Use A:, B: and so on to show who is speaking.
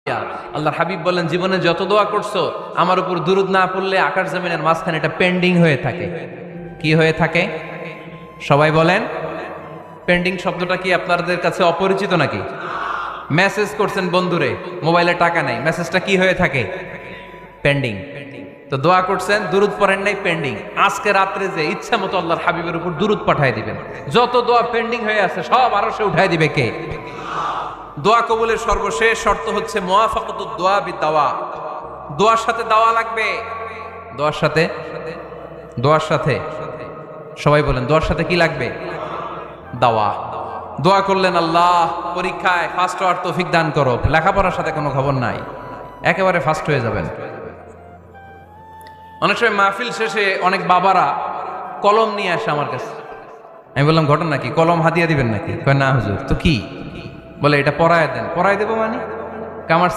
A: আল্লাহর হাবিব বলেন, জীবনে যত দোয়া করছো আমার উপর দুরুদ না পড়লে আকাশ জমিনের মাঝখানে এটা পেন্ডিং হয়ে থাকে। কি হয়ে থাকে? সবাই বলেন। পেন্ডিং শব্দটা কি আপনাদের কাছে অপরিচিত নাকি? মেসেজ করছেন বন্ধুরে, মোবাইলে টাকা নাই, মেসেজটা কি হয়ে থাকে? পেন্ডিং। তো দোয়া করছেন, দুরুদ পড়েন নাই, পেন্ডিং। আজকে রাত্রে যে ইচ্ছা মতো আল্লাহর হাবিবের উপর দুরুদ পাঠিয়ে দিবেন, যত দোয়া পেন্ডিং হয়ে আছে সব আরো সে উঠাই দিবে কে? দোয়া কবুলের সর্বশেষ শর্ত হচ্ছে মুওয়াফাকাতুদ দোয়া বিদাওয়া। দোয়ার সাথে দাওয়া লাগবে। দোয়ার সাথে সবাই বলেন, দোয়ার সাথে কি লাগবে? দাওয়া। দোয়া করলেন, আল্লাহ পরীক্ষায় ফার্স্ট হওয়ার তৌফিক দান করো। লেখাপড়ার সাথে কোনো খবর নাই, একেবারে ফার্স্ট হয়ে যাবেন। অনেক সময় মাহফিল শেষে অনেক বাবারা কলম নিয়ে আসে আমার কাছে। আমি বললাম, ঘটনা কি? কলম হাদিয়া দিবেন নাকি? কয় না হুজুর। তো কি? বলে এটা পড়ায় দেন। পড়ায় দেবো মানে? আমার